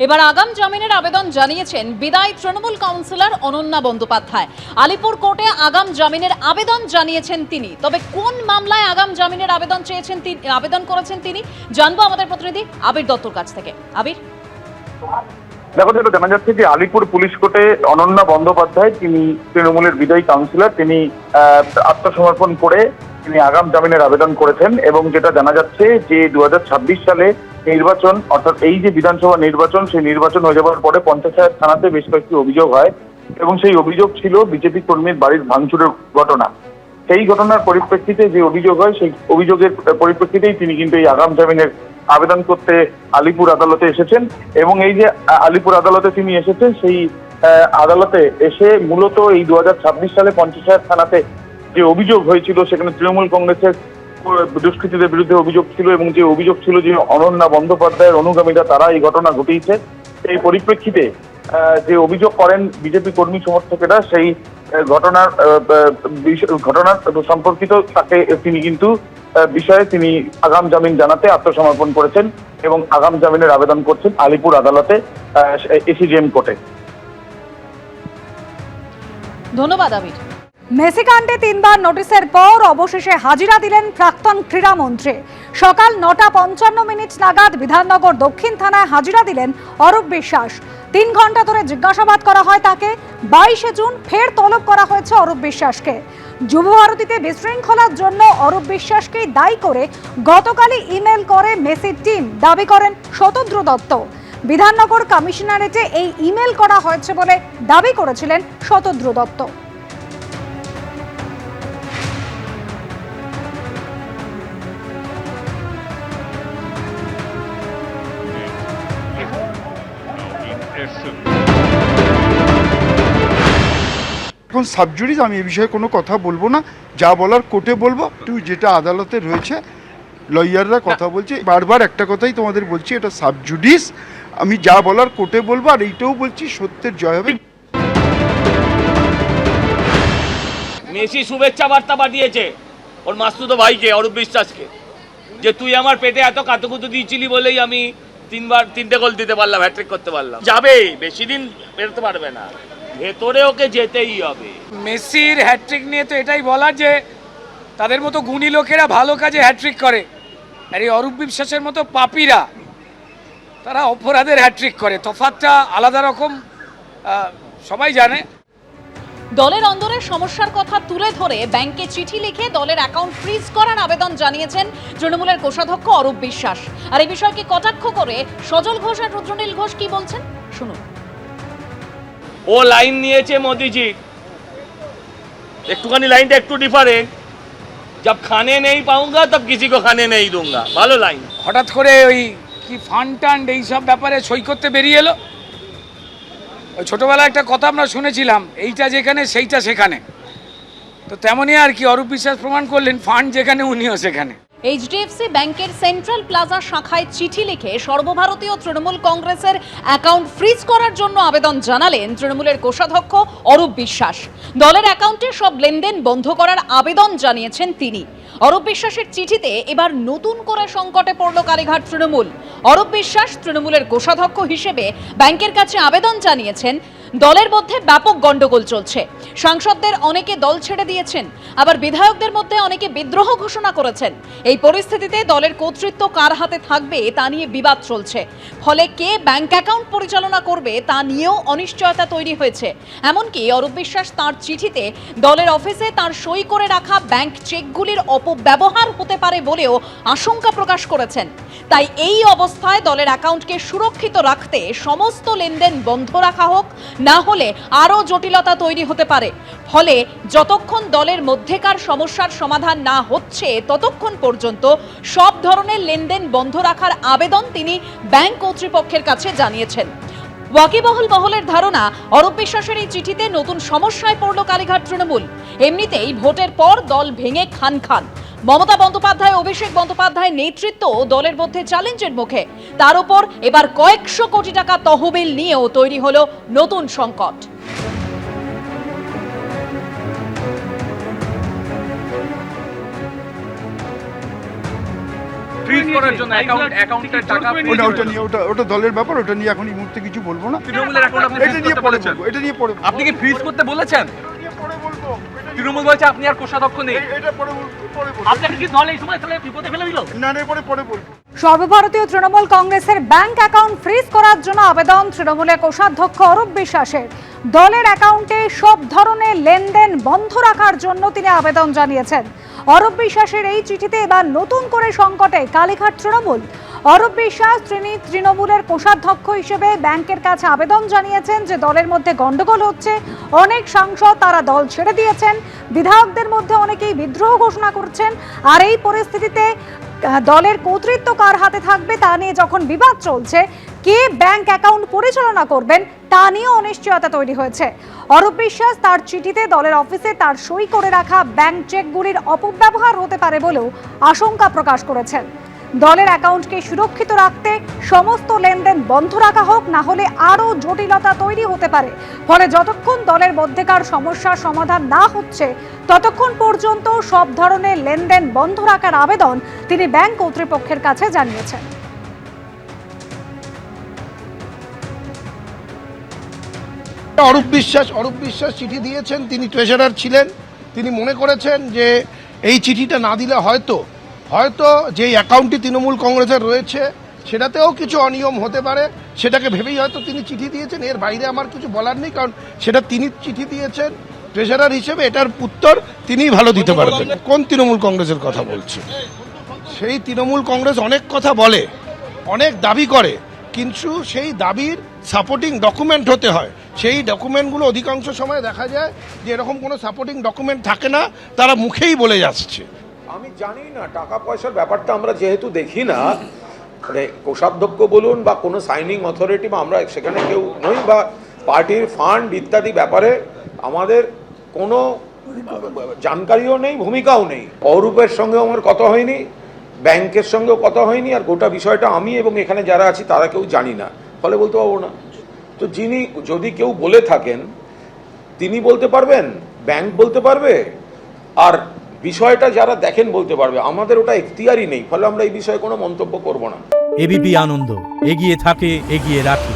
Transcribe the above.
এবার আগাম জামিনের আবেদন জানিয়েছেন বিদায়ী তৃণমূল কাউন্সিলর অনন্যা বন্দ্যোপাধ্যায়। আলিপুর কোর্টে আগাম জামিনের আবেদন জানিয়েছেন তিনি। তবে কোন মামলায় আগাম জামিনের আবেদন করেছেন তিনি জানবো আমাদের প্রতিনিধি আবির দত্তর কাছ থেকে। আবির, দেখো, যেটা জানা যাচ্ছে যে আলিপুর পুলিশ কোর্টে অনন্যা বন্দ্যোপাধ্যায়, তিনি তৃণমূলের বিদায়ী কাউন্সিলর, তিনি আত্মসমর্পণ করে তিনি আগাম জামিনের আবেদন করেছেন। এবং যেটা জানা যাচ্ছে যে 2026 সালে নির্বাচন, অর্থাৎ এই যে বিধানসভা নির্বাচন, সেই নির্বাচন হয়ে যাওয়ার পরে পঞ্চায়েত থানাতে বেশ কয়েকটি অভিযোগ হয় এবং সেই অভিযোগ ছিল বিজেপি কর্মীর বাড়ির ভাঙচুরের ঘটনা। সেই ঘটনার পরিপ্রেক্ষিতে যে অভিযোগ হয়, সেই অভিযোগের পরিপ্রেক্ষিতেই তিনি কিন্তু এই আগাম জামিনের আবেদন করতে আলিপুর আদালতে এসেছেন। এবং এই যে আলিপুর আদালতে তিনি এসেছেন, সেই আদালতে এসে মূলত এই 2026 সালে পঞ্চায়েত থানাতে যে অভিযোগ হয়েছিল, সেখানে তৃণমূল কংগ্রেসের দুষ্কৃতীদের বিরুদ্ধে অভিযোগ ছিল এবং যে অভিযোগ ছিল যে অনন্যা বন্দ্যোপাধ্যায়ের অনুগামীরা তারা এই ঘটনা ঘটিয়েছে। এই পরিপ্রেক্ষিতে যে অভিযোগ করেন বিজেপি কর্মী সমর্থকেরা, সেই ঘটনার সম্পর্কিত তাকে তিনি কিন্তু বিষয়ে তিনি আগাম জামিন জানাতে আত্মসমর্পণ করেছেন এবং আগাম জামিনের আবেদন করছেন আলিপুর আদালতে, এসিজেএম কোর্টে। ধন্যবাদ আবির। মেসি কাণ্ডে 3বার নোটিশের পর অবশেষে হাজিরা দিলেন প্রাক্তন ক্রীড়ামন্ত্রী। সকাল 9:55 নাগাদ বিধাননগর দক্ষিণ থানায় হাজিরা দিলেন অরূপ বিশ্বাস। 3 ঘন্টা ধরে জিজ্ঞাসাবাদ করা হয় তাকে। 22শে জুন ফের তলব করা হয়েছে অরূপ বিশ্বাসকে। যুবভারতীতে বিশৃঙ্খলার জন্য অরূপ বিশ্বাসকেই দায়ী করে গতকালই ইমেল করে মেসির টিম, দাবি করেন শতদ্রু দত্ত। বিধাননগর কমিশনারেটে এই ইমেল করা হয়েছে বলে দাবি করেছিলেন শতদ্রু দত্ত। এখন সাবজুডিস, আমি এই বিষয়ে কোনো কথা বলবো না, যা বলার কোর্টে বলবো। যেটা আদালতে রয়েছে, লয়াররা কথা বলছে, বারবার একটা কথাই তোমাদের বলছি, এটা সাবজুডিস, আমি যা বলার কোর্টে বলবো। আর এইটাও বলছি, সত্যের জয় হবে। মেসি শুভেচ্ছা বার্তা পাঠিয়েছে ওর মাসতুতো ভাইকে, অরূপ বিশ্বাসকে, যে তুই আমার পেটে এত কাতুকুতু দিয়েছিলি বলেই আমি 3টে গোল দিতে পারলাম, হ্যাট্রিক করতে পারলাম। যাবে, বেশি দিন বেরোতে পারবে না, ভেতরে ওকে যেতেই হবে। মেসির হ্যাট্রিক নিয়ে তো এটাই বলার যে তাদের মতো গুণী লোকেরা ভালো কাজে হ্যাট্রিক করে, আর এই অরূপ বিশ্বাসের মতো পাপীরা তারা অপরাধের হ্যাট্রিক করে। তফাৎটা আলাদা রকম, সবাই জানে। দলের অন্দরের সমস্যার কথা তুলে ধরে ব্যাংকে চিঠি লিখে দলের অ্যাকাউন্ট ফ্রিজ করার আবেদন জানিয়েছেন তৃণমূলের কোষাধ্যক্ষ অরূপ বিশ্বাস। আর এই বিষয়কে কটাক্ষ করে সজল ঘোষ আর রুদ্রনীল ঘোষ কি বলছেন শুনুন। ও লাইন নিয়েছে মোদিজি, একটুখানি লাইনটা একটু ডিফারেন্ট, जब खाने नहीं पाऊंगा तब किसी को खाने नहीं दूंगा, ভালো লাইন। হঠাৎ করে ওই কি ফান্ড টান্ড এইসব ব্যাপারে সই করতে বেরিয়ে এলো। ওই ছোটোবেলায় একটা কথা আমরা শুনেছিলাম, এইটা যেখানে সেইটা সেখানে। তো তেমনই আর কি, অরূপ বিশ্বাস প্রমাণ করলেন ফান্ড যেখানে উনিও সেখানে। এইচডিএফসি ব্যাংকের সেন্ট্রাল প্লাজা শাখায় চিঠি লিখে সর্বভারতীয় তৃণমূল কংগ্রেসের অ্যাকাউন্ট ফ্রিজ করার জন্য আবেদন জানালেন তৃণমূলের কোষাধ্যক্ষ অরূপ বিশ্বাস। দলের অ্যাকাউন্টে সব লেনদেন বন্ধ করার আবেদন জানিয়েছেন তিনি। অরূপ বিশ্বাসের চিঠিতে এবার নতুন করে সংকটে পড়ল কালীঘাট তৃণমূল। অরূপ বিশ্বাস তৃণমূলের কোষাধ্যক্ষ হিসেবে ব্যাংকের কাছে আবেদন জানিয়েছেন। দলের মধ্যে ব্যাপক গন্ডগোল চলছে, সাংসদদের অনেকে দল ছেড়ে দিয়েছেন, আবার বিধায়কদের মধ্যে অনেকে বিদ্রোহ ঘোষণা করেছেন। এই পরিস্থিতিতে দলের কর্তৃত্ব কার হাতে থাকবে তা নিয়ে বিবাদ চলছে। ফলে কে ব্যাংক অ্যাকাউন্ট পরিচালনা করবে তা নিয়েও অনিশ্চয়তা তৈরি হয়েছে। এমনকি অরূপ বিশ্বাস তাঁর চিঠিতে দলের অফিসে তাঁর সই করে রাখা ব্যাংক চেকগুলির অপব্যবহার হতে পারে বলেও আশঙ্কা প্রকাশ করেছেন। তাই এই অবস্থায় দলের অ্যাকাউন্টকে সুরক্ষিত রাখতে সমস্ত লেনদেন বন্ধ রাখা হোক, না হলে আরও জটিলতা তৈরি হতে পারে। ফলে যতক্ষণ দলের মধ্যেকার সমস্যার সমাধান না হচ্ছে ততক্ষণ পর্যন্ত সব ধরনের লেনদেন বন্ধ রাখার আবেদন তিনি ব্যাংক কর্তৃপক্ষের কাছে জানিয়েছেন। ওয়াকিবহল মহলের ধারণা, অরূপ বিশ্বাসের এই চিঠিতে নতুন সমস্যায় পড়ল কালীঘাট তৃণমূল। এমনিতেই ভোটের পর দল ভেঙে খান খান। মমতা বন্দ্যোপাধ্যায়, অভিষেক বন্দ্যোপাধ্যায়ের নেতৃত্ব দলের মধ্যে চ্যালেঞ্জের মুখে। তার উপর এবার কয়েকশো কোটি টাকা তহবিল নিয়েও তৈরি হলো নতুন সংকট। ফ্রিজ করার জন্য অ্যাকাউন্টের টাকা ওটা দলের ব্যাপার, ওটা নিয়ে এখন এই মুহূর্তে কিছু বলবো না। তৃণমূলের অ্যাকাউন্ট আপনি এটা ফ্রিজ নিয়ে করতে পরে বলেছেন। বলবো, এটা নিয়ে পরে আপনি কি ফ্রিজ করতে বলেছেন? তৃণমূল বলছে আপনি আর কোষাধ্যক্ষ নেই। এটা পরে বলবো। আপনাকে কি দল এই সময় তাহলে বিপদে ফেলে দিল? না পরে বলবো। সর্বভারতীয় তৃণমূল কংগ্রেসের ব্যাংক অ্যাকাউন্ট ফ্রিজ করার জন্য আবেদন তৃণমূলের কোষাধ্যক্ষ অরূপ বিশ্বাসের। দলের অ্যাকাউন্টে সব ধরনের লেনদেন বন্ধ রাখার জন্য তিনি আবেদন জানিয়েছেন। অরূপ বিশ্বাসের এই চিঠিতে এবার নতুন করে সংকটে কালীঘাট তৃণমূল। অরূপ বিশ্বাস তিনি তৃণমূলের কোষাধ্যক্ষ হিসেবে ব্যাংকের কাছে আবেদন জানিয়েছেন যে দলের মধ্যে গন্ডগোল হচ্ছে, অনেক সাংসদ তারা দল ছেড়ে দিয়েছেন, বিধায়কদের মধ্যে অনেকেই বিদ্রোহ ঘোষণা করছেন। আর এই পরিস্থিতিতে দলের কর্তৃত্ব কার হাতে থাকবে তা নিয়ে যখন বিবাদ চলছে, কে ব্যাংক অ্যাকাউন্ট পরিচালনা করবেন তা নিয়ে অনিশ্চয়তা তৈরি হয়েছে। অরূপ বিশ্বাস তার চিঠিতে দলের অফিসে তার সই করে রাখা ব্যাংক চেকগুলির অপব্যবহার হতে পারে বলেও আশঙ্কা প্রকাশ করেছেন। দলের অ্যাকাউন্টকে সুরক্ষিত রাখতে সমস্ত লেনদেন বন্ধ রাখা হোক, না হলে আরও জটিলতা তৈরি হতে পারে। ফলে যতক্ষণ দলের মধ্যেকার সমস্যার সমাধান না হচ্ছে ততক্ষণ পর্যন্ত সব ধরনের লেনদেন বন্ধ রাখার আবেদন তিনি ব্যাংক কর্তৃপক্ষের কাছে জানিয়েছেন। অরূপ বিশ্বাস চিঠি দিয়েছেন, তিনি ট্রেজারার ছিলেন। তিনি মনে করেছেন যে এই চিঠিটা না দিলে হয়তো যে অ্যাকাউন্টটি তৃণমূল কংগ্রেসের রয়েছে সেটাতেও কিছু অনিয়ম হতে পারে, সেটাকে ভেবেই হয়তো তিনি চিঠি দিয়েছেন। এর বাইরে আমার কিছু বলার নেই, কারণ সেটা তিনি চিঠি দিয়েছেন ট্রেজারার হিসেবে, এটার উত্তর তিনিই ভালো দিতে পারবেন। কোন তৃণমূল কংগ্রেসের কথা বলছি? সেই তৃণমূল কংগ্রেস অনেক কথা বলে, অনেক দাবি করে, কিন্তু সেই দাবির সাপোর্টিং ডকুমেন্ট হতে হয়। সেই ডকুমেন্টগুলো অধিকাংশ সময় দেখা যায় যে এরকম কোনো সাপোর্টিং ডকুমেন্ট থাকে না, তারা মুখেই বলে যাচ্ছে। আমি জানি না, টাকা পয়সার ব্যাপারটা আমরা যেহেতু দেখি না, মানে কোষাধ্যক্ষ বলুন বা কোনো সাইনিং অথরিটি বা আমরা সেখানে কেউ নই, বা পার্টির ফান্ড ইত্যাদি ব্যাপারে আমাদের কোনো জানকারিও নেই, ভূমিকাও নেই। অরূপের সঙ্গেও আমার কথা হয়নি, ব্যাংকের সঙ্গেও কথা হয়নি, আর গোটা বিষয়টা আমি এবং এখানে যারা আছি তারা কেউ জানি না, ফলে বলতে পারবো না। তো যিনি যদি কেউ বলে থাকেন তিনি বলতে পারবেন, ব্যাংক বলতে পারবে, আর বিষয়টা যারা দেখেন বলতে পারবে। আমাদের ওটা এখতিয়ারই নেই, ফলে আমরা এই বিষয়ে কোনো মন্তব্য করব না। এবিপি আনন্দ, এগিয়ে থাকে, এগিয়ে রাখে।